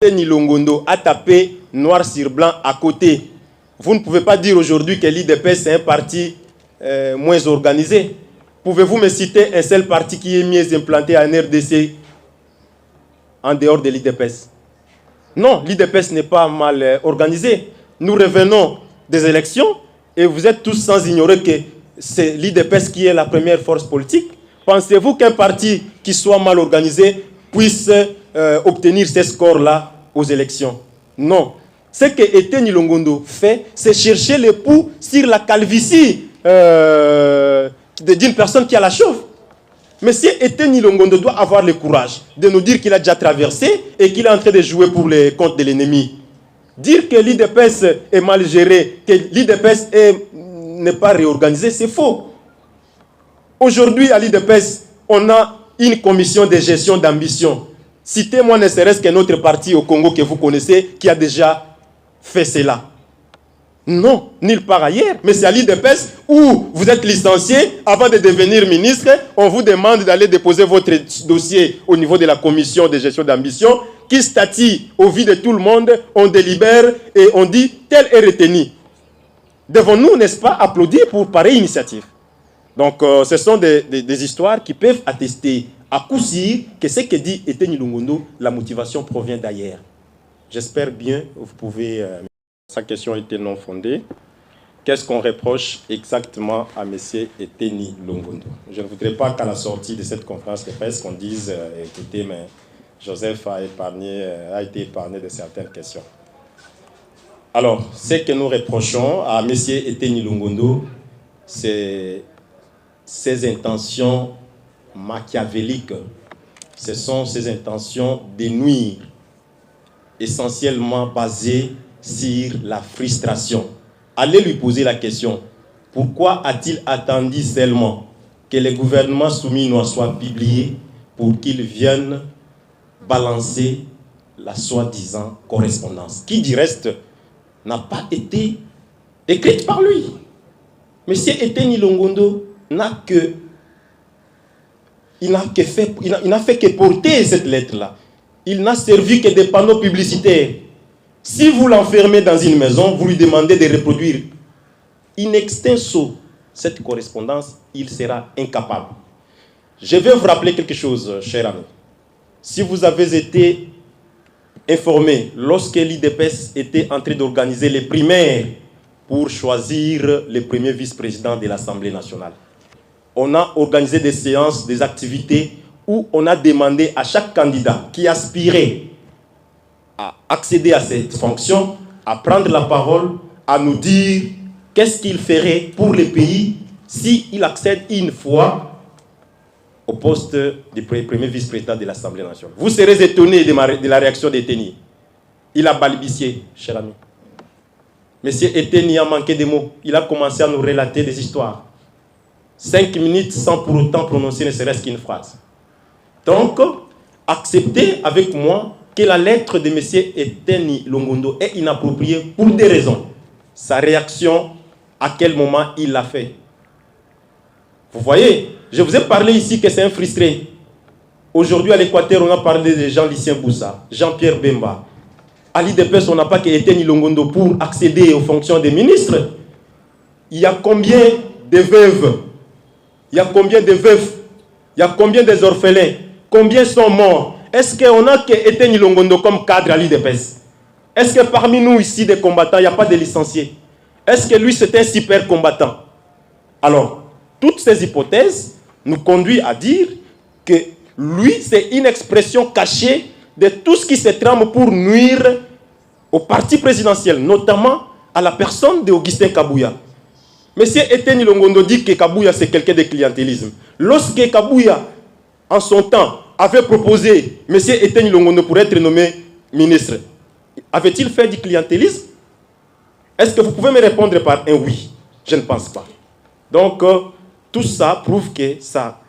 Longondo a tapé noir sur blanc à côté. Vous ne pouvez pas dire aujourd'hui que l'IDPS est un parti moins organisé. Pouvez-vous me citer un seul parti qui est mieux implanté en RDC en dehors de l'IDPS? Non, l'IDPS n'est pas mal organisé. Nous revenons des élections et vous êtes tous sans ignorer que c'est l'IDPS qui est la première force politique. Pensez-vous qu'un parti qui soit mal organisé puisse obtenir ces scores-là aux élections? Non. Ce que Etienne Longondo fait, c'est chercher les poux sur la calvitie d'une personne qui a la chauve. Mais si Etienne Longondo doit avoir le courage de nous dire qu'il a déjà traversé et qu'il est en train de jouer pour les comptes de l'ennemi, dire que l'IDPS est mal géré, que l'IDPS n'est pas réorganisé, c'est faux. Aujourd'hui, à l'IDPS, on a une commission de gestion d'ambition. Citez-moi ne serait-ce qu'un autre parti au Congo que vous connaissez qui a déjà fait cela. Non, nulle part ailleurs. Mais c'est à l'IDPS où vous êtes licencié. Avant de devenir ministre, on vous demande d'aller déposer votre dossier au niveau de la commission de gestion d'ambition qui statue au vu de tout le monde. On délibère et on dit tel est retenu. Devons-nous, n'est-ce pas, applaudir pour pareille initiative? Donc, ce sont des histoires qui peuvent attester à coup sûr que ce que dit Etienne Longondo, la motivation provient d'ailleurs. J'espère bien que vous pouvez... Sa question était non fondée. Qu'est-ce qu'on reproche exactement à M. Etienne Longondo? Je ne voudrais pas qu'à la sortie de cette conférence de presse, qu'on dise écoutez, mais Joseph a été épargné de certaines questions. Alors, ce que nous reprochons à M. Etienne Longondo, c'est ses intentions machiavéliques. Ce sont ses intentions de nuire, essentiellement basées sur la frustration. Allez lui poser la question. Pourquoi a-t-il attendu seulement que le gouvernement souminois soit publié pour qu'il vienne balancer la soi-disant correspondance, qui du reste n'a pas été écrite par lui? Monsieur Etienne Longondo n'a fait que porter cette lettre-là. Il n'a servi que des panneaux publicitaires. Si vous l'enfermez dans une maison, vous lui demandez de reproduire in extenso cette correspondance, il sera incapable. Je vais vous rappeler quelque chose, cher ami. Si vous avez été informé, lorsque l'IDPS était en train d'organiser les primaires pour choisir le premier vice-président de l'Assemblée nationale, on a organisé des séances, des activités où on a demandé à chaque candidat qui aspirait à accéder à cette fonction, à prendre la parole, à nous dire qu'est-ce qu'il ferait pour le pays s'il accède une fois au poste de premier vice-président de l'Assemblée nationale. Vous serez étonné de la réaction d'Etienne. Il a balbutié, cher ami. Monsieur Etienne a manqué de mots. Il a commencé à nous relater des histoires. 5 minutes sans pour autant prononcer ne serait-ce qu'une phrase. Donc, acceptez avec moi que la lettre de M. Etienne Longondo est inappropriée pour des raisons. Sa réaction, à quel moment il l'a fait. Vous voyez, je vous ai parlé ici que c'est un frustré. Aujourd'hui, à l'Équateur, on a parlé de Jean-Lucien Boussa, Jean-Pierre Bemba. À l'IDPS, on n'a pas que Etienne Longondo pour accéder aux fonctions des ministres. Il y a combien de veuves? Il y a combien de veufs? Il y a combien des orphelins? Combien sont morts? Est-ce qu'on a que Etienne Longondo comme cadre à l'IDPS? Est-ce que parmi nous ici des combattants, il n'y a pas de licenciés? Est-ce que lui c'est un super combattant? Alors, toutes ces hypothèses nous conduisent à dire que lui c'est une expression cachée de tout ce qui se trame pour nuire au parti présidentiel, notamment à la personne d'Augustin Kabouya. Monsieur Etienne Longondo dit que Kabouya c'est quelqu'un de clientélisme. Lorsque Kabouya, en son temps, avait proposé M. Etienne Longondo pour être nommé ministre, avait-il fait du clientélisme? Est-ce que vous pouvez me répondre par un oui? Je ne pense pas. Donc, tout ça prouve que sa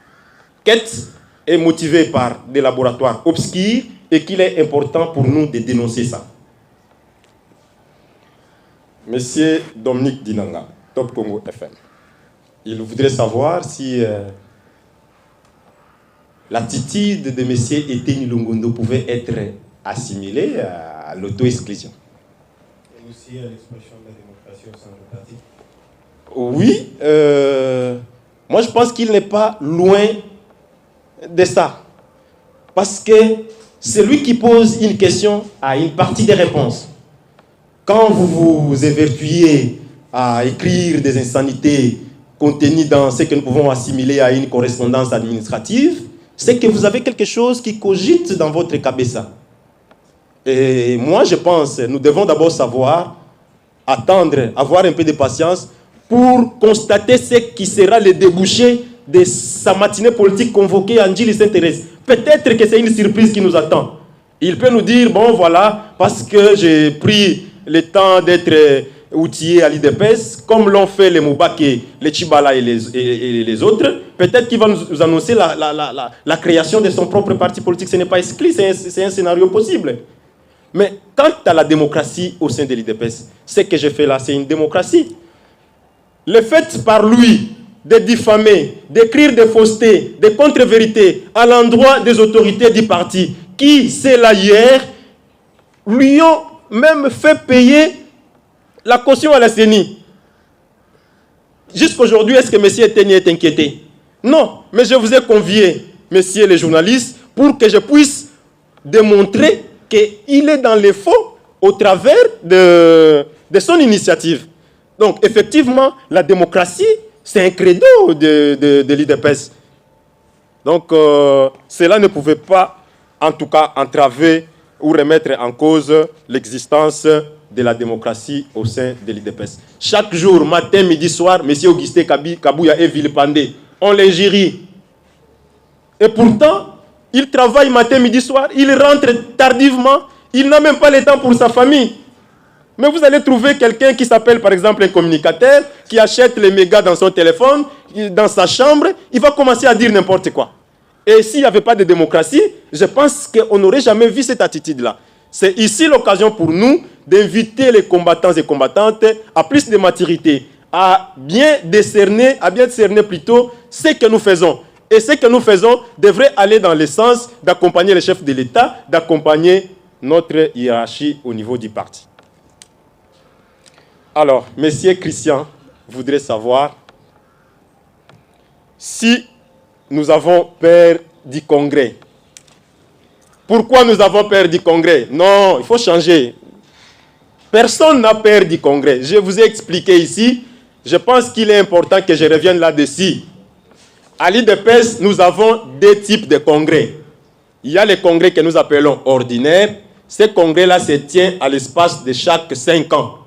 quête est motivée par des laboratoires obscurs et qu'il est important pour nous de dénoncer ça. Monsieur Dominique Dinanga, Top Congo FM, il voudrait savoir si l'attitude de M. Etienne Longondo pouvait être assimilé à l'auto-exclusion. Et aussi à l'expression de la démocratie au sein du parti. Oui, moi je pense qu'il n'est pas loin de ça. Parce que celui qui pose une question a une partie des réponses. Quand vous vous évertuez à écrire des insanités contenues dans ce que nous pouvons assimiler à une correspondance administrative, c'est que vous avez quelque chose qui cogite dans votre cabessa. Et moi je pense, nous devons d'abord savoir, attendre, avoir un peu de patience pour constater ce qui sera le débouché de sa matinée politique convoquée à Ndjili Sainte-Thérèse. Peut-être que c'est une surprise qui nous attend. Il peut nous dire, bon voilà, parce que j'ai pris le temps d'être outillé à l'IDPS, comme l'ont fait les Moubake, les Chibala et les autres, peut-être qu'il va nous annoncer la création de son propre parti politique. Ce n'est pas exclu, c'est un scénario possible. Mais quant à la démocratie au sein de l'IDPS, ce que j'ai fait là, c'est une démocratie. Le fait par lui de diffamer, d'écrire des faussetés, des contre-vérités à l'endroit des autorités du parti, qui, c'est là hier, lui ont même fait payer la caution à la CENI. Jusqu'aujourd'hui, est-ce que M. Eteni est inquiété? Non, mais je vous ai convié, messieurs les journalistes, pour que je puisse démontrer qu'il est dans les faux au travers de son initiative. Donc, effectivement, la démocratie, c'est un credo de l'IDPS. Donc, cela ne pouvait pas, en tout cas, entraver ou remettre en cause l'existence de la démocratie au sein de l'IDPS. Chaque jour, matin, midi, soir, M. Augustin Kabouya est vilipendé. On l'injurie. Et pourtant, il travaille matin, midi, soir, il rentre tardivement, il n'a même pas le temps pour sa famille. Mais vous allez trouver quelqu'un qui s'appelle par exemple un communicateur, qui achète les mégas dans son téléphone, dans sa chambre, il va commencer à dire n'importe quoi. Et s'il n'y avait pas de démocratie, je pense qu'on n'aurait jamais vu cette attitude-là. C'est ici l'occasion pour nous d'inviter les combattants et combattantes à plus de maturité, à bien discerner plutôt ce que nous faisons. Et ce que nous faisons devrait aller dans le sens d'accompagner les chefs de l'État, d'accompagner notre hiérarchie au niveau du parti. Alors, M. Christian voudrait savoir si nous avons peur du Congrès. Pourquoi nous avons peur du Congrès? Non, il faut changer. Personne n'a peur du Congrès. Je vous ai expliqué ici. Je pense qu'il est important que je revienne là-dessus. À l'IDPS, nous avons deux types de congrès. Il y a les congrès que nous appelons ordinaires. Ces congrès-là se tiennent à l'espace de chaque 5 ans.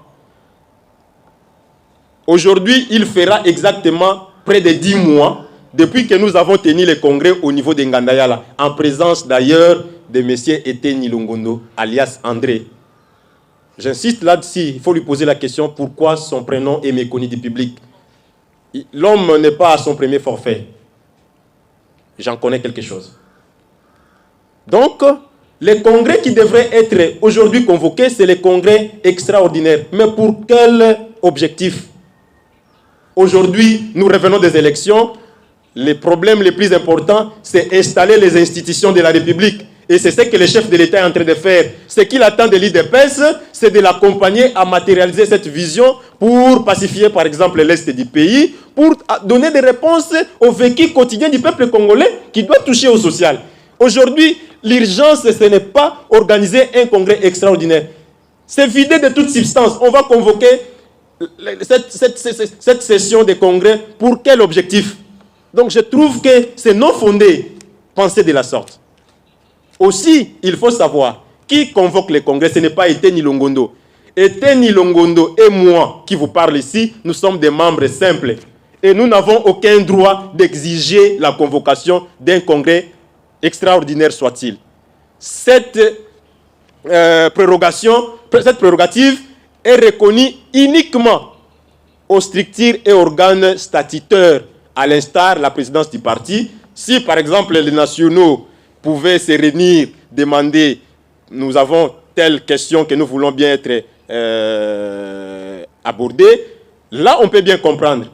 Aujourd'hui, il fera exactement près de 10 mois depuis que nous avons tenu les congrès au niveau de Ngandayala, en présence d'ailleurs de M. Eteni Longondo, alias André. J'insiste là-dessus, il faut lui poser la question pourquoi son prénom est méconnu du public. L'homme n'est pas à son premier forfait. J'en connais quelque chose. Donc, les congrès qui devraient être aujourd'hui convoqués, c'est les congrès extraordinaires. Mais pour quel objectif? Aujourd'hui, nous revenons des élections. Les problèmes les plus importants, c'est installer les institutions de la République. Et c'est ce que le chef de l'État est en train de faire. Ce qu'il attend de l'IDPS, c'est de l'accompagner à matérialiser cette vision pour pacifier, par exemple, l'Est du pays, pour donner des réponses au vécu quotidien du peuple congolais qui doit toucher au social. Aujourd'hui, l'urgence, ce n'est pas organiser un congrès extraordinaire. C'est vider de toute substance. On va convoquer cette session de congrès pour quel objectif? Donc je trouve que c'est non fondé penser de la sorte. Aussi, il faut savoir qui convoque les congrès. Ce n'est pas Eteni Longondo. Eteni Longondo et moi qui vous parle ici, nous sommes des membres simples. Et nous n'avons aucun droit d'exiger la convocation d'un congrès extraordinaire soit-il. Cette prérogative est reconnue uniquement aux structures et organes statutaires, à l'instar de la présidence du parti. Si, par exemple, les nationaux pouvaient se réunir, demander, nous avons telle question que nous voulons bien être abordée, là, on peut bien comprendre.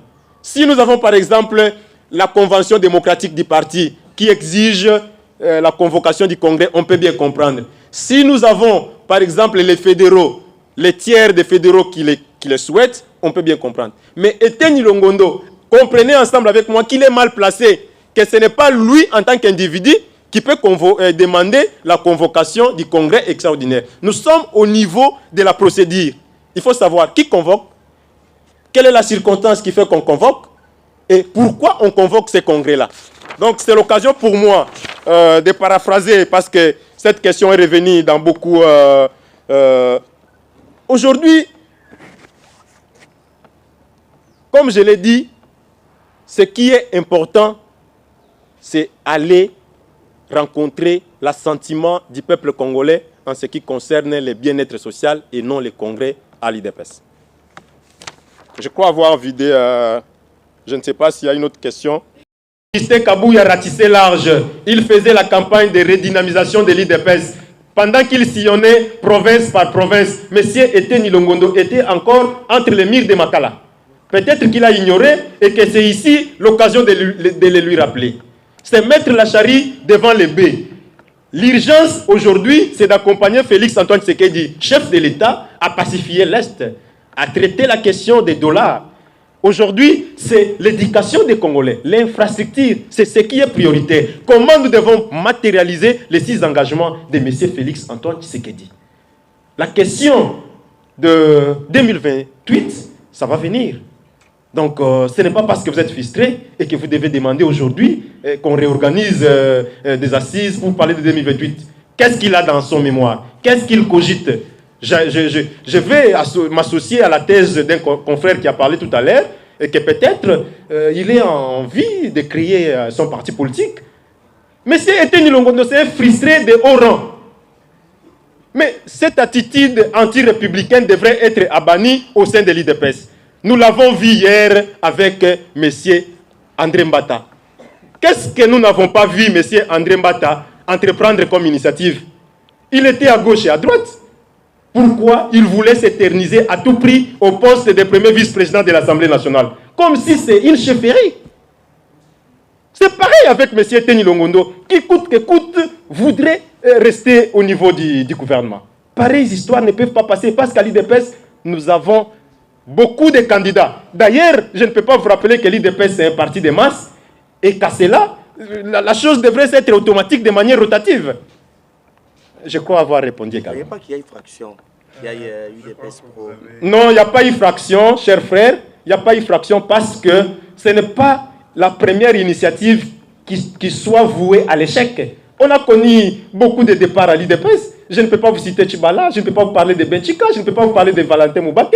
Si nous avons, par exemple, la convention démocratique du parti qui exige la convocation du congrès, on peut bien comprendre. Si nous avons, par exemple, les fédéraux, les tiers des fédéraux qui le souhaitent, on peut bien comprendre. Mais Etienne Longondo, comprenez ensemble avec moi qu'il est mal placé, que ce n'est pas lui en tant qu'individu qui peut demander la convocation du congrès extraordinaire. Nous sommes au niveau de la procédure. Il faut savoir qui convoque, quelle est la circonstance qui fait qu'on convoque et pourquoi on convoque ces congrès-là. Donc c'est l'occasion pour moi de paraphraser parce que cette question est revenue dans beaucoup... Aujourd'hui, comme je l'ai dit, ce qui est important, c'est aller rencontrer l'assentiment du peuple congolais en ce qui concerne le bien-être social et non les congrès à l'IDPS. Je crois avoir vidé, je ne sais pas s'il y a une autre question. Justin Kabouya a ratissé large. Il faisait la campagne de redynamisation de l'IDPS. Pendant qu'il sillonnait province par province, M. Etienne Longondo était encore entre les murs de Makala. Peut-être qu'il a ignoré et que c'est ici l'occasion de le lui rappeler. C'est mettre la charrie devant les bœufs. L'urgence aujourd'hui, c'est d'accompagner Félix Antoine Tshisekedi, chef de l'État, à pacifier l'Est, à traiter la question des dollars. Aujourd'hui, c'est l'éducation des Congolais, l'infrastructure, c'est ce qui est prioritaire. Comment nous devons matérialiser les 6 engagements de M. Félix Antoine Tshisekedi? La question de 2028, ça va venir. Donc, ce n'est pas parce que vous êtes frustré et que vous devez demander aujourd'hui qu'on réorganise des assises pour parler de 2028. Qu'est-ce qu'il a dans son mémoire? Qu'est-ce qu'il cogite? Je vais m'associer à la thèse d'un confrère qui a parlé tout à l'heure et que peut-être il est en envie de créer son parti politique. Monsieur Etienne Longondo, c'est un frustré de haut rang. Mais cette attitude anti-républicaine devrait être abanie au sein de l'IDPS. Nous l'avons vu hier avec M. André Mbata. Qu'est-ce que nous n'avons pas vu M. André Mbata entreprendre comme initiative? Il était à gauche et à droite. Pourquoi il voulait s'éterniser à tout prix au poste de premier vice-président de l'Assemblée nationale? Comme si c'est une chefferie. C'est pareil avec M. Etienne Longondo, qui coûte que coûte voudrait rester au niveau du gouvernement. Pareilles histoires ne peuvent pas passer parce qu'à l'IDPS, nous avons beaucoup de candidats. D'ailleurs, je ne peux pas vous rappeler que l'IDPS c'est un parti de masse et qu'à cela, la chose devrait être automatique de manière rotative. Je crois avoir répondu également. Il n'y a pas qu'il y ait une fraction. Il y a UDPS Pro. Non, il n'y a pas eu fraction, cher frère. Il n'y a pas eu fraction parce que ce n'est pas la première initiative qui soit vouée à l'échec. On a connu beaucoup de départs à l'IDPS. Je ne peux pas vous citer Chibala, je ne peux pas vous parler de Benchika, je ne peux pas vous parler de Valentin Moubake.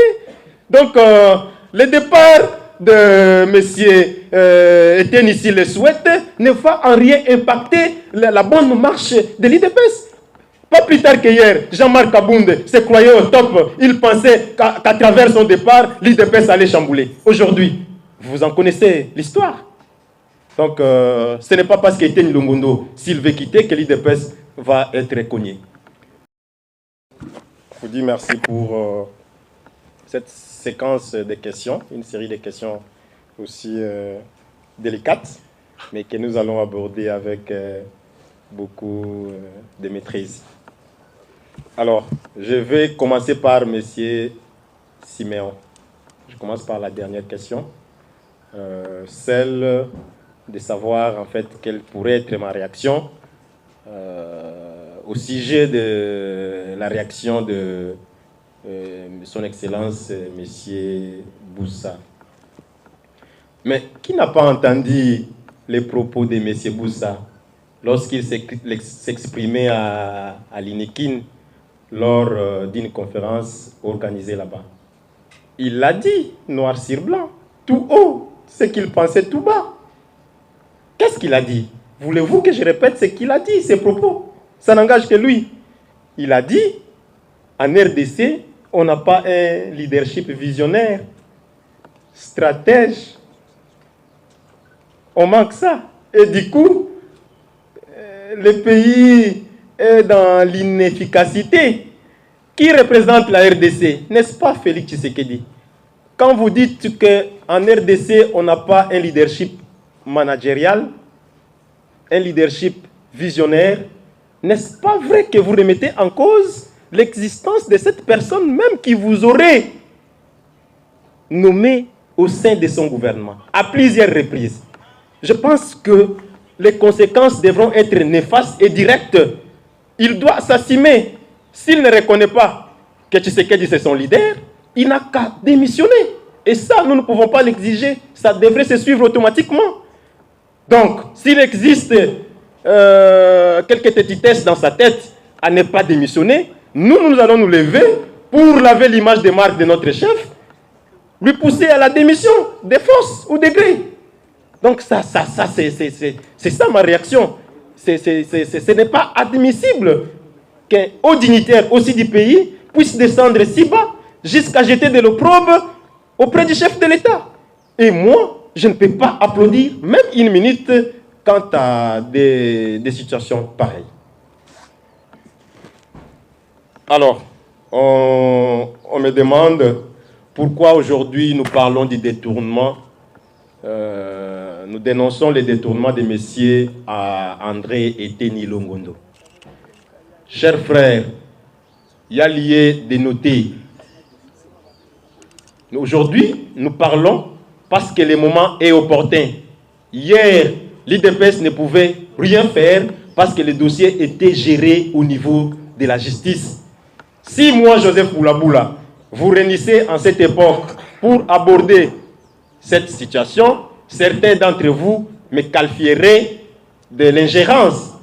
Donc, le départ de M. Etienne ici le souhaite ne va en rien impacter la bonne marche de l'IDPS. Pas plus tard qu'hier, Jean-Marc Kabounde se croyait au top. Il pensait qu'à travers son départ, l'IDPS allait chambouler. Aujourd'hui, vous en connaissez l'histoire. Donc, ce n'est pas parce qu'Etienne Longondo, s'il veut quitter, que l'IDPS va être cogné. Je vous dis merci pour cette séquence de questions, une série de questions aussi délicates, mais que nous allons aborder avec beaucoup de maîtrise. Alors, je vais commencer par M. Siméon. Je commence par la dernière question, celle de savoir en fait quelle pourrait être ma réaction au sujet de la réaction de Son Excellence M. Boussa. Mais qui n'a pas entendu les propos de M. Boussa lorsqu'il s'exprimait à l'INEKIN lors d'une conférence organisée là-bas? Il l'a dit, noir sur blanc, tout haut, ce qu'il pensait tout bas. Qu'est-ce qu'il a dit? Voulez-vous que je répète ce qu'il a dit, ses propos? Ça n'engage que lui. Il a dit, en RDC, on n'a pas un leadership visionnaire, stratège. On manque ça. Et du coup, le pays est dans l'inefficacité. Qui représente la RDC? N'est-ce pas Félix Tshisekedi? Quand vous dites qu'en RDC, on n'a pas un leadership managérial, un leadership visionnaire, N'est-ce pas vrai que vous remettez en cause l'existence de cette personne même qui vous aurait nommé au sein de son gouvernement à plusieurs reprises? Je pense que les conséquences devront être néfastes et directes. Il doit s'assumer. S'il ne reconnaît pas que Tshisekedi c'est son leader, il n'a qu'à démissionner. Et ça, nous ne pouvons pas l'exiger. Ça devrait se suivre automatiquement. Donc, s'il existe quelques petitesses dans sa tête à ne pas démissionner, nous allons nous lever pour laver l'image des marques de notre chef, lui pousser à la démission de force ou de gré. Donc ça c'est ça ma réaction. Ce n'est pas admissible qu'un haut dignitaire aussi du pays puisse descendre si bas jusqu'à jeter de l'opprobre auprès du chef de l'État. Et moi, je ne peux pas applaudir même une minute quant à des situations pareilles. Alors, on me demande pourquoi aujourd'hui nous parlons du détournement. Nous dénonçons les détournements de messieurs André et Teni Longondo. Chers frères, il y a lieu de noter. Aujourd'hui, nous parlons parce que le moment est opportun. Hier, l'IDPS ne pouvait rien faire parce que le dossier était géré au niveau de la justice. Si moi, Joseph Boulaboula, vous réunissez en cette époque pour aborder cette situation, certains d'entre vous me qualifieraient de l'ingérence.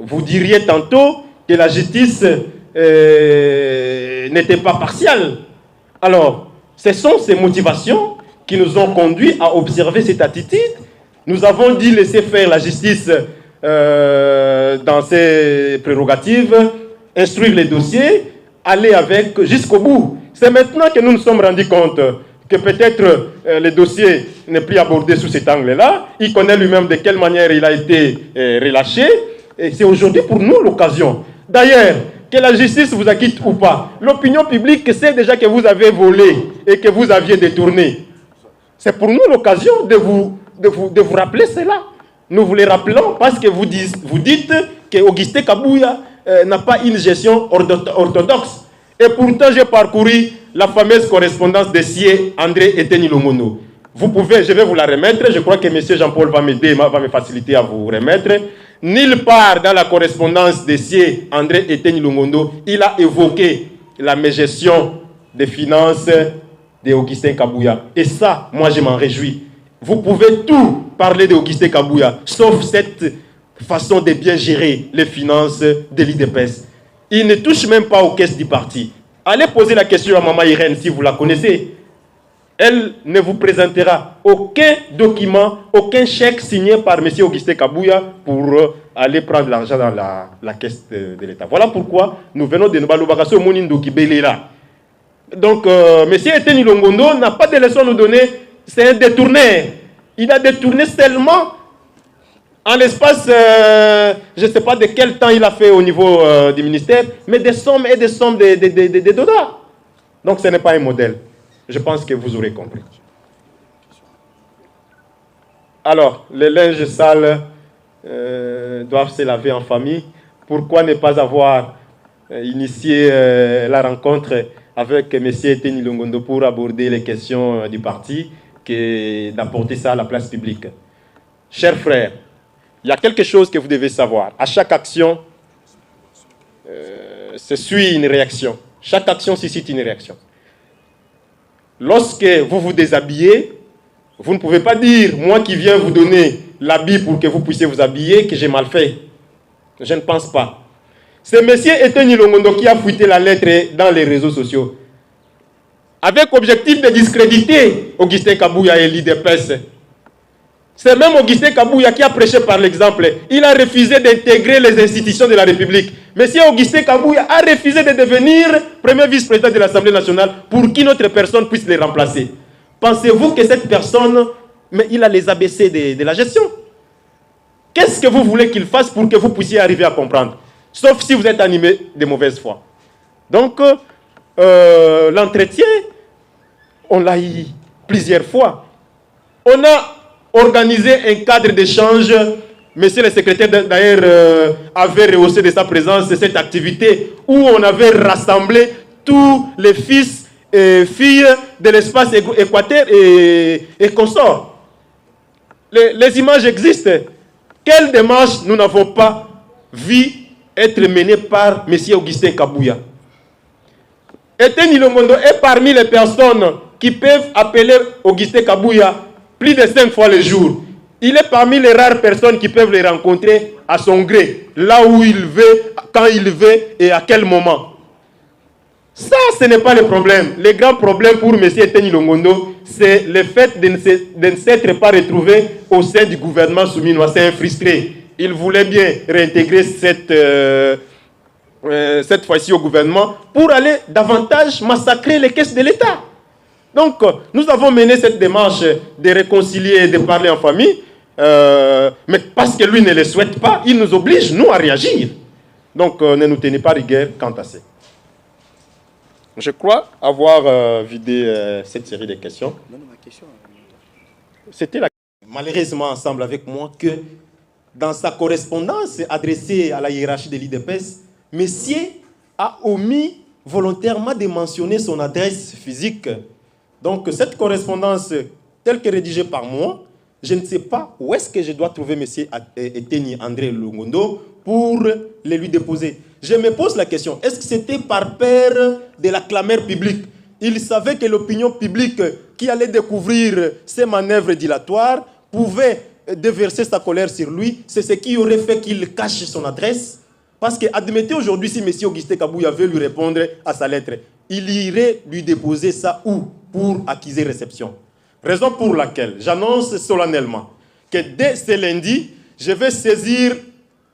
Vous diriez tantôt que la justice n'était pas partielle. Alors, ce sont ces motivations qui nous ont conduits à observer cette attitude. Nous avons dit laisser faire la justice dans ses prérogatives, instruire les dossiers, aller avec jusqu'au bout. C'est maintenant que nous nous sommes rendus compte que peut-être le dossier n'est plus abordé sous cet angle-là. Il connaît lui-même de quelle manière il a été relâché. Et c'est aujourd'hui pour nous l'occasion. D'ailleurs, que la justice vous acquitte ou pas, l'opinion publique sait déjà que vous avez volé et que vous aviez détourné. C'est pour nous l'occasion de vous rappeler cela. Nous vous le rappelons parce que vous dites que Augustin Kabouya n'a pas une gestion orthodoxe. Et pourtant, j'ai parcouru la fameuse correspondance de Sié, André et Teni Longondo. Vous pouvez, je vais vous la remettre. Je crois que M. Jean-Paul va m'aider, va me faciliter à vous remettre. Nulle part dans la correspondance de Sié, André et Teni Longondo, il a évoqué la mégestion des finances d'Augustin Kabouya. Et ça, moi, je m'en réjouis. Vous pouvez tout parler d'Augustin Kabouya, sauf cette façon de bien gérer les finances de l'IDPS. Il ne touche même pas aux caisses du parti. Allez poser la question à Maman Irène si vous la connaissez. Elle ne vous présentera aucun document, aucun chèque signé par M. Augustin Kabouya pour aller prendre l'argent dans la caisse de l'État. Voilà pourquoi nous venons de Nbalobakaso Monindo Kibelela. Donc, M. Teni Longondo n'a pas de leçon à nous donner. C'est un détourneur. Il a détourné seulement en l'espace, je ne sais pas de quel temps il a fait au niveau du ministère, mais des sommes et des sommes de dollars. Donc ce n'est pas un modèle. Je pense que vous aurez compris. Alors, les linges sales doivent se laver en famille. Pourquoi ne pas avoir initié la rencontre avec M. Teni Longondo pour aborder les questions du parti que d'apporter ça à la place publique? Chers frères, il y a quelque chose que vous devez savoir. À chaque action, se suit une réaction. Chaque action suscite une réaction. Lorsque vous vous déshabillez, vous ne pouvez pas dire, moi qui viens vous donner l'habit pour que vous puissiez vous habiller, que j'ai mal fait. Je ne pense pas. C'est M. Teni Longondo qui a fouetté la lettre dans les réseaux sociaux. Avec objectif de discréditer Augustin Kabouya et l'IDPS. C'est même Augustin Kabouya qui a prêché par l'exemple. Il a refusé d'intégrer les institutions de la République. Monsieur Augustin Kabouya a refusé de devenir premier vice-président de l'Assemblée nationale pour qu'une autre personne puisse les remplacer. Pensez-vous que cette personne, mais il a les ABC de la gestion? Qu'est-ce que vous voulez qu'il fasse pour que vous puissiez arriver à comprendre? Sauf si vous êtes animé de mauvaise foi. Donc, l'entretien, on l'a eu plusieurs fois. On a organisé un cadre d'échange Monsieur le secrétaire d'ailleurs avait rehaussé de sa présence cette activité où on avait rassemblé tous les fils et filles de l'espace équateur et consorts. Les images existent. Quelle démarche nous n'avons pas vu être menée par M. Augustin Kabouya? Etienne Ilongondo est parmi les personnes qui peuvent appeler Augustin Kabouya plus de 5 fois le jour. Il est parmi les rares personnes qui peuvent les rencontrer à son gré, là où il veut, quand il veut et à quel moment. Ça, ce n'est pas le problème. Le grand problème pour M. Etienne Ilongondo, c'est le fait de ne s'être pas retrouvé au sein du gouvernement souminois. C'est un frustré. Il voulait bien réintégrer cette fois-ci au gouvernement pour aller davantage massacrer les caisses de l'État. Donc, nous avons mené cette démarche de réconcilier et de parler en famille, mais parce que lui ne le souhaite pas, il nous oblige, nous, à réagir. Donc, ne nous tenez pas rigueur quant à ça. Je crois avoir vidé cette série de questions. Non, ma question. C'était la... Malheureusement, ensemble avec moi, que dans sa correspondance adressée à la hiérarchie de l'IDPS, Monsieur a omis volontairement de mentionner son adresse physique. Donc, cette correspondance, telle que rédigée par moi, je ne sais pas où est-ce que je dois trouver M. Etienne André Ilongondo pour le lui déposer. Je me pose la question, est-ce que c'était par peur de la clameur publique? Il savait que l'opinion publique qui allait découvrir ces manœuvres dilatoires pouvait déverser sa colère sur lui. C'est ce qui aurait fait qu'il cache son adresse. Parce que, admettez aujourd'hui, si M. Augustin Kabouya veut lui répondre à sa lettre, il irait lui déposer ça où? Pour acquiser réception. Raison pour laquelle j'annonce solennellement que dès ce lundi, je vais saisir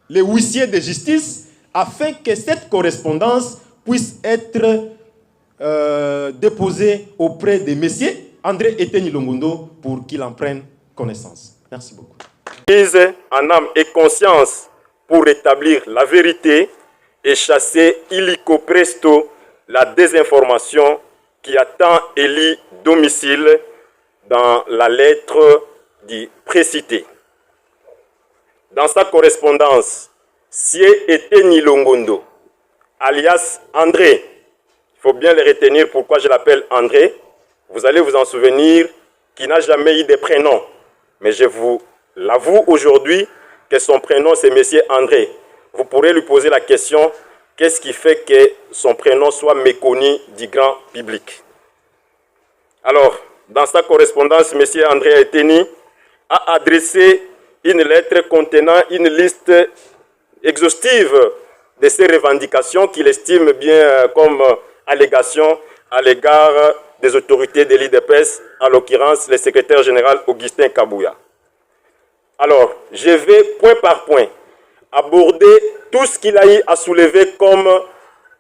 les huissiers de justice afin que cette correspondance puisse être déposée auprès de M. André Etienne Ilongondo pour qu'il en prenne connaissance. Merci beaucoup. Mise en âme et conscience pour rétablir la vérité et chasser illico presto la désinformation qui attend Élie domicile dans la lettre du précité. Dans sa correspondance, Sie Etienne Ilongondo, alias André, il faut bien le retenir pourquoi je l'appelle André, vous allez vous en souvenir, qui n'a jamais eu de prénom, mais je vous l'avoue aujourd'hui que son prénom c'est Monsieur André. Vous pourrez lui poser la question, qu'est-ce qui fait que son prénom soit méconnu du grand public? Alors, dans sa correspondance, M. André Etienne a adressé une lettre contenant une liste exhaustive de ses revendications qu'il estime bien comme allégation à l'égard des autorités de l'IDPS, en l'occurrence le secrétaire général Augustin Kabouya. Alors, je vais point par point aborder tout ce qu'il a eu à soulever comme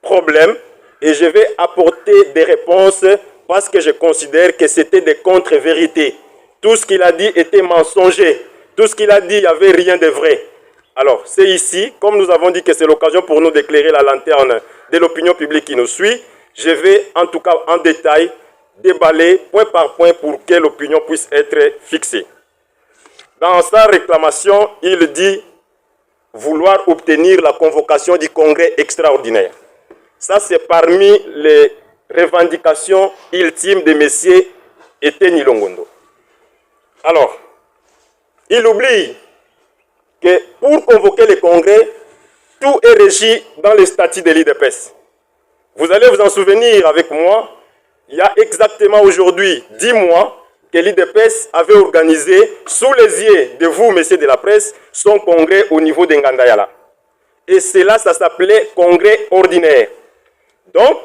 problème et je vais apporter des réponses parce que je considère que c'était des contre-vérités. Tout ce qu'il a dit était mensonger. Tout ce qu'il a dit, il n'y avait rien de vrai. Alors, c'est ici, comme nous avons dit que c'est l'occasion pour nous d'éclairer la lanterne de l'opinion publique qui nous suit, je vais en tout cas en détail déballer point par point pour que l'opinion puisse être fixée. Dans sa réclamation, il dit vouloir obtenir la convocation du congrès extraordinaire. Ça, c'est parmi les revendications ultimes de M. Etienne Ilongondo. Alors, il oublie que pour convoquer le congrès, tout est régi dans les statuts de l'IDPS. Vous allez vous en souvenir avec moi, il y a exactement aujourd'hui 10 mois que l'IDPS avait organisé, sous les yeux de vous, messieurs de la presse, son congrès au niveau d'Ngandayala. Et cela, ça s'appelait congrès ordinaire. Donc,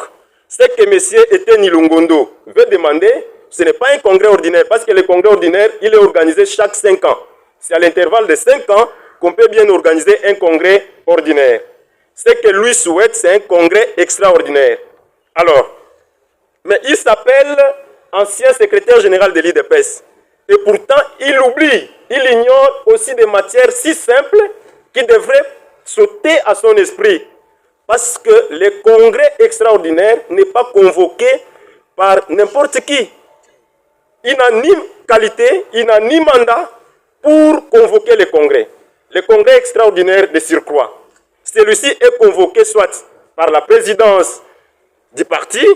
ce que M. Etienne Ilongondo veut demander, ce n'est pas un congrès ordinaire, parce que le congrès ordinaire, il est organisé chaque 5 ans. C'est à l'intervalle de 5 ans qu'on peut bien organiser un congrès ordinaire. Ce que lui souhaite, c'est un congrès extraordinaire. Alors, mais il s'appelle ancien secrétaire général de l'IDPS. Et pourtant, il oublie, il ignore aussi des matières si simples qui devraient sauter à son esprit. Parce que le congrès extraordinaire n'est pas convoqué par n'importe qui. Il n'a ni qualité, il n'a ni mandat pour convoquer le congrès. le congrès extraordinaire de surcroît. Celui-ci est convoqué soit par la présidence du parti,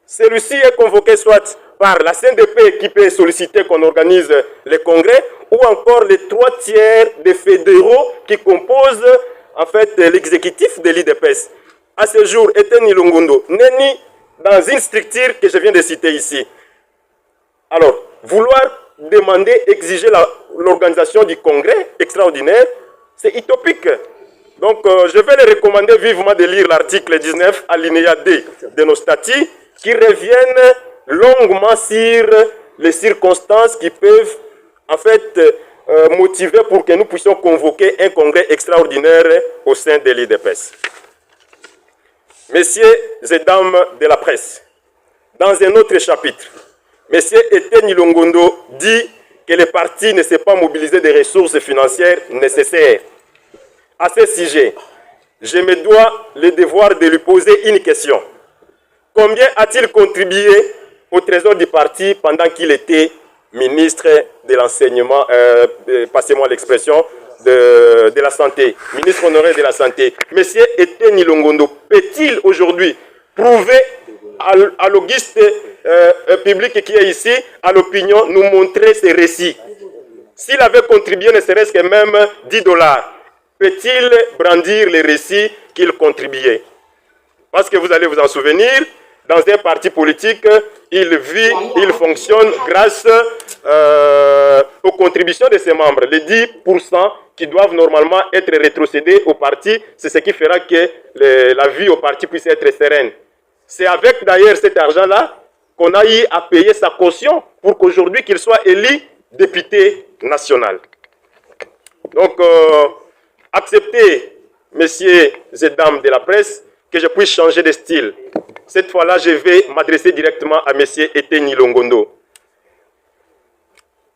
celui-ci est convoqué soit par la CNDP qui peut solliciter qu'on organise le congrès, ou encore les 3/3 des fédéraux qui composent en fait l'exécutif de l'IDPS. À ce jour, Etienne Longondo n'est ni dans une structure que je viens de citer ici. Alors, vouloir demander, exiger l'organisation du congrès extraordinaire, c'est utopique. Donc, je vais les recommander vivement de lire l'article 19, alinéa D de nos statuts, qui reviennent longuement sur les circonstances qui peuvent, en fait, motiver pour que nous puissions convoquer un congrès extraordinaire au sein de l'IDPS. Messieurs et dames de la presse, dans un autre chapitre, M. Etienne Longondo dit que le parti ne s'est pas mobilisé des ressources financières nécessaires. À ce sujet, je me dois le devoir de lui poser une question. Combien a-t-il contribué au trésor du parti pendant qu'il était ministre de l'enseignement, passez-moi l'expression, de la santé, ministre honoraire de la santé. Monsieur Etienne Longondo peut-il aujourd'hui prouver à l'auguste public qui est ici, à l'opinion, nous montrer ses récits? S'il avait contribué ne serait-ce que même 10 $, peut-il brandir les récits qu'il contribuait? Parce que vous allez vous en souvenir, dans un parti politique, il vit, il fonctionne grâce aux contributions de ses membres. Les 10% qui doivent normalement être rétrocédés au parti, c'est ce qui fera que la vie au parti puisse être sereine. C'est avec d'ailleurs cet argent-là qu'on a eu à payer sa caution pour qu'aujourd'hui qu'il soit élu député national. Donc, acceptez, messieurs et dames de la presse, que je puisse changer de style. Cette fois-là, je vais m'adresser directement à monsieur Etienne Longondo.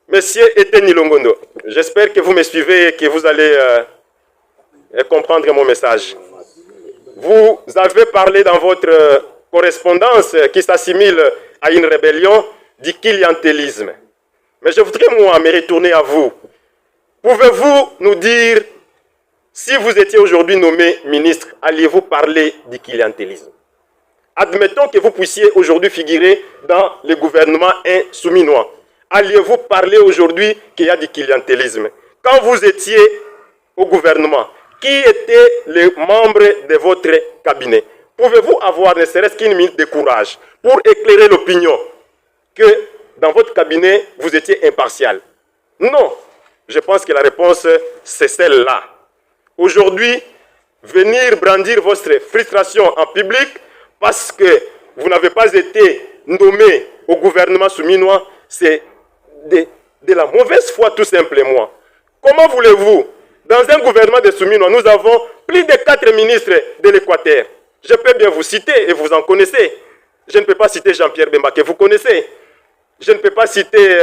Monsieur Etienne Longondo, j'espère que vous me suivez et que vous allez comprendre mon message. Vous avez parlé dans votre correspondance qui s'assimile à une rébellion du clientélisme. Mais je voudrais, moi, me retourner à vous. Pouvez-vous nous dire, si vous étiez aujourd'hui nommé ministre, alliez-vous parler du clientélisme? Admettons que vous puissiez aujourd'hui figurer dans le gouvernement insoumis-noir. Alliez-vous parler aujourd'hui qu'il y a du clientélisme? Quand vous étiez au gouvernement, qui étaient les membres de votre cabinet? Pouvez-vous avoir ne serait-ce qu'une minute de courage pour éclairer l'opinion que dans votre cabinet, vous étiez impartial? Non. Je pense que la réponse, c'est celle-là. Aujourd'hui, venir brandir votre frustration en public parce que vous n'avez pas été nommé au gouvernement souminois, c'est de la mauvaise foi tout simplement. Comment voulez-vous, dans un gouvernement de souminois, nous avons plus de 4 ministres de l'Équateur. Je peux bien vous citer et vous en connaissez. Je ne peux pas citer Jean-Pierre Bemba que vous connaissez. Je ne peux pas citer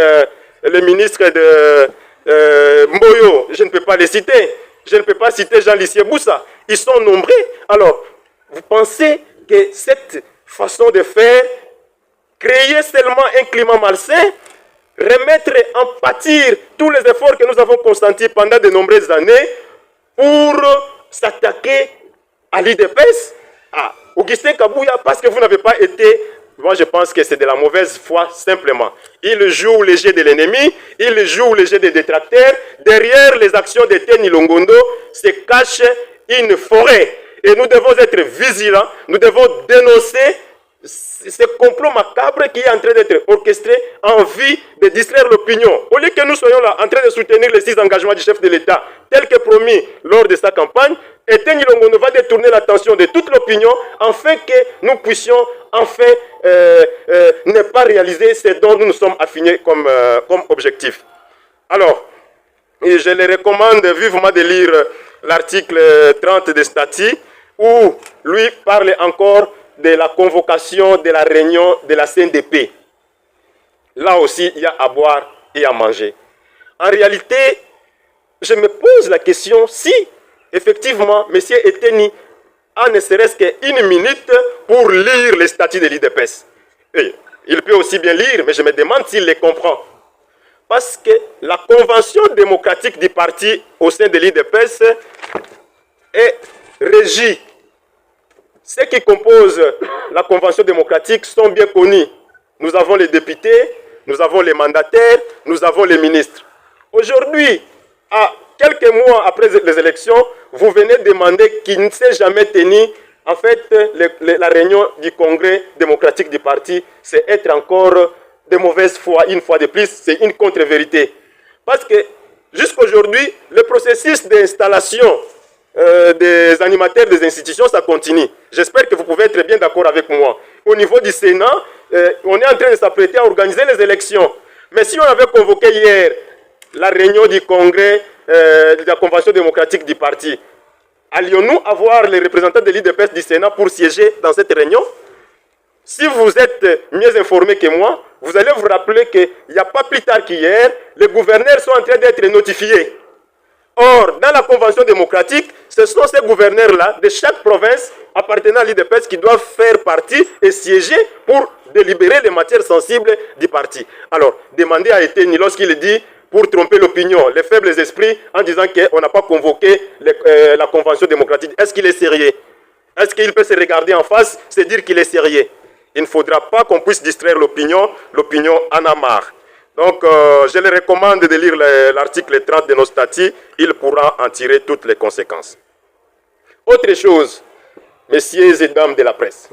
le ministre de Mboyo. Je ne peux pas les citer. Je ne peux pas citer Jean-Lissier Boussa. Ils sont nombreux. Alors, vous pensez que cette façon de faire, créer seulement un climat malsain, remettre en pâtir tous les efforts que nous avons consentis pendant de nombreuses années pour s'attaquer à l'IDPS, à Augustin Kabouya, parce que vous n'avez pas été... Moi, je pense que c'est de la mauvaise foi, simplement. Il joue le jeu de l'ennemi, il joue le jeu des détracteurs. Derrière les actions d'Etienne Longondo se cache une forêt. Et nous devons être vigilants, nous devons dénoncer ce complot macabre qui est en train d'être orchestré en vue de distraire l'opinion. Au lieu que nous soyons là en train de soutenir les 6 engagements du chef de l'État, tel que promis lors de sa campagne, Etienne Longondo va détourner l'attention de toute l'opinion afin que nous puissions enfin ne pas réaliser ce dont nous nous sommes affinés comme objectif. Alors, je les recommande vivement de lire l'article 30 des statuts où lui parle encore de la convocation de la réunion de la CNDP. Là aussi, il y a à boire et à manger. En réalité, je me pose la question si, effectivement, M. Etienne a ne serait-ce qu'une minute pour lire les statuts de l'IDPS. Il peut aussi bien lire, mais je me demande s'il les comprend. Parce que la convention démocratique du parti au sein de l'IDPS est régie. Ceux qui composent la convention démocratique sont bien connus. Nous avons les députés, nous avons les mandataires, nous avons les ministres. Aujourd'hui, à quelques mois après les élections, vous venez demander qu'il ne s'est jamais tenu. En fait, la réunion du Congrès démocratique du parti, c'est être encore de mauvaise foi, une fois de plus, c'est une contre-vérité. Parce que jusqu'aujourd'hui, le processus d'installation des animateurs des institutions, ça continue. J'espère que vous pouvez être bien d'accord avec moi. Au niveau du Sénat, on est en train de s'apprêter à organiser les élections. Mais si on avait convoqué hier la réunion du Congrès de la Convention démocratique du parti, allions-nous avoir les représentants de l'IDPS du Sénat pour siéger dans cette réunion? Si vous êtes mieux informés que moi, vous allez vous rappeler qu'il n'y a pas plus tard qu'hier, les gouverneurs sont en train d'être notifiés. Or, dans la Convention démocratique, ce sont ces gouverneurs-là, de chaque province appartenant à l'IDPS, qui doivent faire partie et siéger pour délibérer les matières sensibles du parti. Alors, demandez à Eteni, lorsqu'il dit, pour tromper l'opinion, les faibles esprits, en disant qu'on n'a pas convoqué la Convention démocratique. Est-ce qu'il est sérieux? Est-ce qu'il peut se regarder en face, se dire qu'il est sérieux? Il ne faudra pas qu'on puisse distraire l'opinion. L'opinion en a marre. Donc, je les recommande de lire l'article 30 de nos statuts. Il pourra en tirer toutes les conséquences. Autre chose, messieurs et dames de la presse.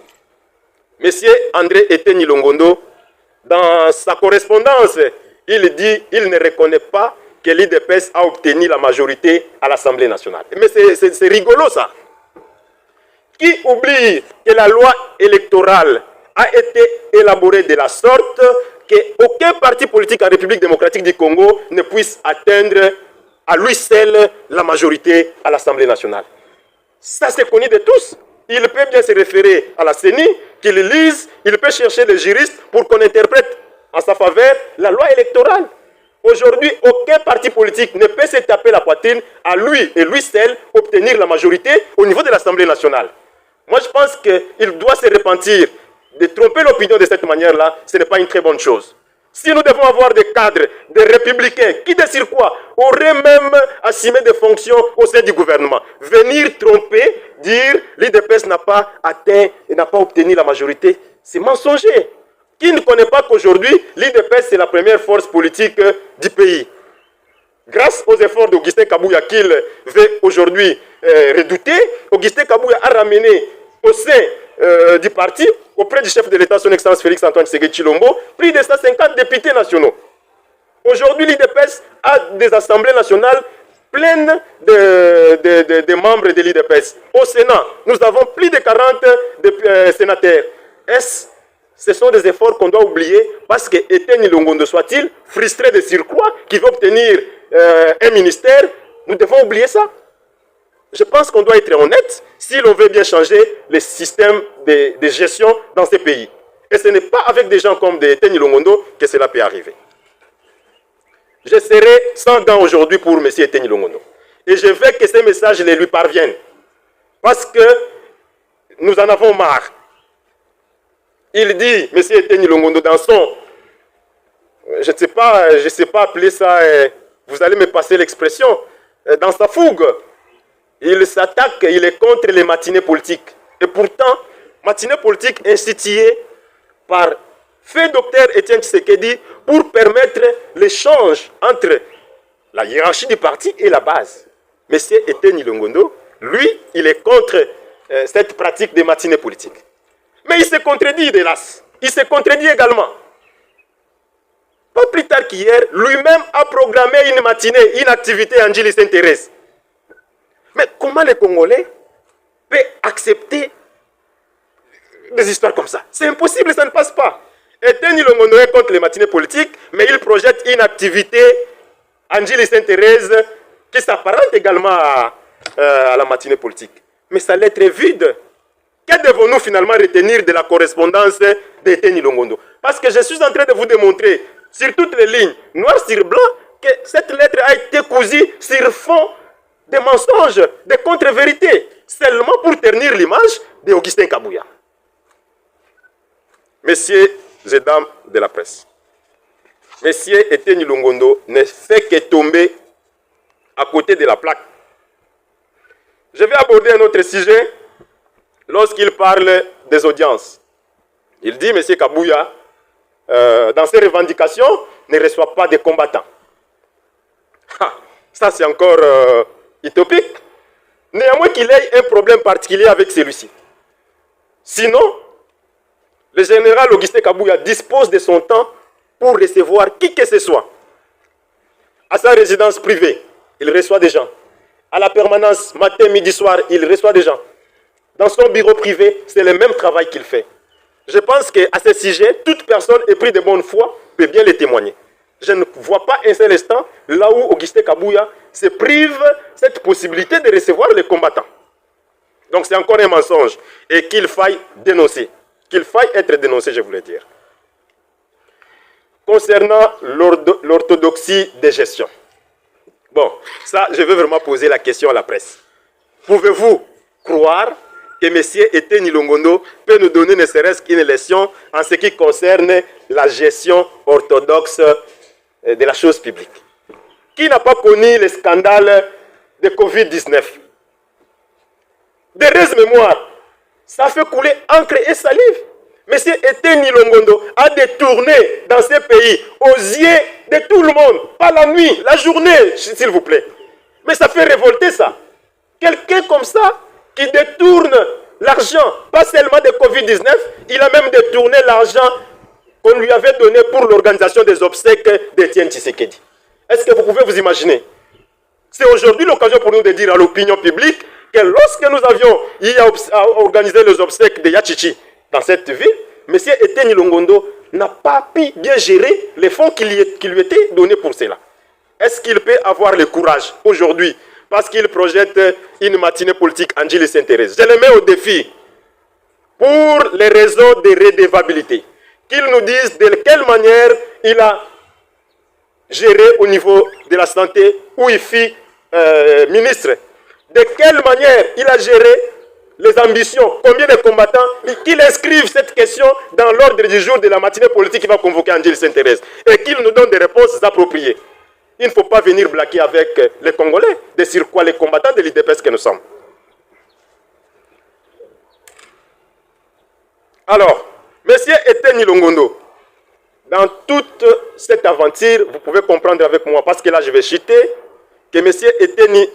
Monsieur André Eteni Longondo, dans sa correspondance, il dit qu'il ne reconnaît pas que l'IDPS a obtenu la majorité à l'Assemblée nationale. Mais c'est rigolo ça. Qui oublie que la loi électorale a été élaborée de la sorte qu'aucun parti politique en République démocratique du Congo ne puisse atteindre à lui seul la majorité à l'Assemblée nationale. Ça, c'est connu de tous. Il peut bien se référer à la CENI, qu'il lise, il peut chercher des juristes pour qu'on interprète en sa faveur la loi électorale. Aujourd'hui, aucun parti politique ne peut se taper la poitrine à lui et lui seul obtenir la majorité au niveau de l'Assemblée nationale. Moi, je pense qu'il doit se repentir. De tromper l'opinion de cette manière-là, ce n'est pas une très bonne chose. Si nous devons avoir des cadres, des républicains, qui décident quoi, auraient même assumé des fonctions au sein du gouvernement. Venir tromper, dire l'IDPS n'a pas atteint et n'a pas obtenu la majorité, c'est mensonger. Qui ne connaît pas qu'aujourd'hui, l'IDPS c'est la première force politique du pays. Grâce aux efforts d'Augustin Kabouya qu'il veut aujourd'hui redouter, Augustin Kabouya a ramené au sein du parti, auprès du chef de l'État, son Excellence Félix-Antoine Tshisekedi Tshilombo, plus de 150 députés nationaux. Aujourd'hui, l'IDPS a des assemblées nationales pleines de membres de l'IDPS. Au Sénat, nous avons plus de 40 sénateurs. Ce sont des efforts qu'on doit oublier parce que Eteni Longondo soit-il frustré de surcroît, qui veut obtenir un ministère, nous devons oublier ça. Je pense qu'on doit être honnête si l'on veut bien changer le système de gestion dans ces pays. Et ce n'est pas avec des gens comme Eteni Longondo que cela peut arriver. Je serai sans dents aujourd'hui pour M. Eteni Longondo. Et je veux que ces messages les lui parviennent. Parce que nous en avons marre. Il dit, M. Eteni Longondo, dans son... Je ne sais pas appeler ça... vous allez me passer l'expression. Dans sa fougue. Il s'attaque, il est contre les matinées politiques. Et pourtant, matinées politiques instituées par fait docteur Étienne Tshisekedi pour permettre l'échange entre la hiérarchie du parti et la base. Monsieur Eteni Longondo, lui, il est contre cette pratique des matinées politiques. Mais il se contredit, hélas. Il se contredit également. Pas plus tard qu'hier, lui-même a programmé une matinée, une activité en Angelis Sainte-Thérèse. Mais comment les Congolais peuvent accepter des histoires comme ça? C'est impossible, ça ne passe pas. Eteni Longondo est contre les matinées politiques, mais il projette une activité Angelis Sainte-Thérèse qui s'apparente également à la matinée politique. Mais sa lettre est vide. Que devons-nous finalement retenir de la correspondance d'Eteni Longondo? Parce que je suis en train de vous démontrer sur toutes les lignes, noir sur blanc, que cette lettre a été cousue sur fond des mensonges, des contre-vérités, seulement pour ternir l'image d'Augustin Kabouya. Messieurs et dames de la presse, Monsieur Eteni Longondo ne fait que tomber à côté de la plaque. Je vais aborder un autre sujet lorsqu'il parle des audiences. Il dit, M. Kabouya, dans ses revendications, ne reçoit pas de combattants. Ça, c'est encore utopique. Néanmoins qu'il ait un problème particulier avec celui-ci. Sinon, le général Augustin Kabouya dispose de son temps pour recevoir qui que ce soit. À sa résidence privée, il reçoit des gens. À la permanence, matin, midi, soir, il reçoit des gens. Dans son bureau privé, c'est le même travail qu'il fait. Je pense qu'à ce sujet, toute personne éprise de bonne foi peut bien le témoigner. Je ne vois pas un seul instant là où Augustin Kabouya se prive cette possibilité de recevoir les combattants. Donc c'est encore un mensonge et qu'il faille dénoncer. Qu'il faille être dénoncé, je voulais dire. Concernant l'orthodoxie de gestion. Bon, ça, je veux vraiment poser la question à la presse. Pouvez-vous croire que M. Eteni Longondo peut nous donner ne serait-ce qu'une leçon en ce qui concerne la gestion orthodoxe de la chose publique? Qui n'a pas connu le scandale de Covid-19? D'heureuse mémoire, ça fait couler encre et salive. M. Eteni Longondo a détourné dans ces pays aux yeux de tout le monde, pas la nuit, la journée, s'il vous plaît. Mais ça fait révolter ça. Quelqu'un comme ça qui détourne l'argent, pas seulement de Covid-19, il a même détourné l'argent qu'on lui avait donné pour l'organisation des obsèques d'Étienne Tshisekedi. Est-ce que vous pouvez vous imaginer? C'est aujourd'hui l'occasion pour nous de dire à l'opinion publique que lorsque nous avions organisé les obsèques de Yachichi dans cette ville, M. Eteni Longondo n'a pas pu bien gérer les fonds qui lui étaient donnés pour cela. Est-ce qu'il peut avoir le courage aujourd'hui, parce qu'il projette une matinée politique en Gilles Saint-Thérèse? Je le mets au défi pour les réseaux de redevabilité. Qu'il nous dise de quelle manière il a géré au niveau de la santé, où il fut ministre. De quelle manière il a géré les ambitions, combien de combattants, qu'il inscrive cette question dans l'ordre du jour de la matinée politique qui va convoquer Angèle Saint-Thérèse et qu'il nous donne des réponses appropriées. Il ne faut pas venir blaguer avec les Congolais, de sur quoi les combattants de l'IDPS que nous sommes. Alors, M. Eteni Longondo, dans toute cette aventure, vous pouvez comprendre avec moi, parce que là je vais chuter, que M. Eteni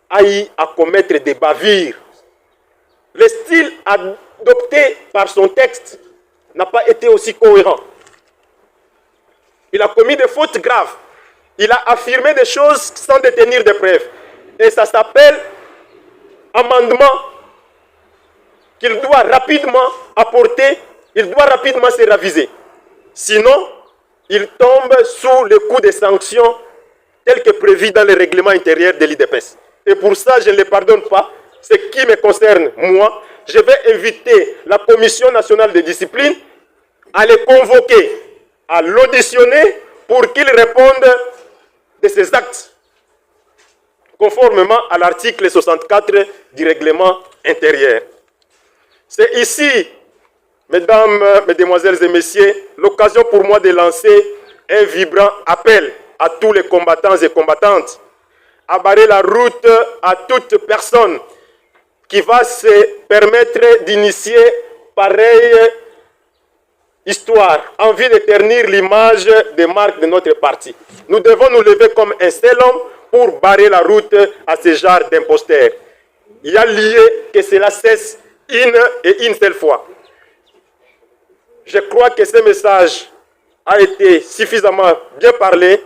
a eu à commettre des bavures. Le style adopté par son texte n'a pas été aussi cohérent. Il a commis des fautes graves. Il a affirmé des choses sans détenir de preuves. Et ça s'appelle amendement qu'il doit rapidement apporter, il doit rapidement se raviser. Sinon, il tombe sous le coup des sanctions telles que prévues dans le règlement intérieur de l'IDPS. Et pour ça, je ne le pardonne pas. Ce qui me concerne, moi, je vais inviter la Commission nationale de discipline à le convoquer, à l'auditionner pour qu'il réponde de ses actes, conformément à l'article 64 du règlement intérieur. C'est ici, mesdames, mesdemoiselles et messieurs, l'occasion pour moi de lancer un vibrant appel à tous les combattants et combattantes à barrer la route à toute personne qui va se permettre d'initier pareille histoire, en vue de ternir l'image des marques de notre parti. Nous devons nous lever comme un seul homme pour barrer la route à ce genre d'imposteurs. Il y a lieu que cela cesse une seule fois. Je crois que ce message a été suffisamment bien parlé.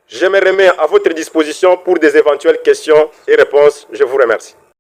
Je me remets à votre disposition pour des éventuelles questions et réponses. Je vous remercie.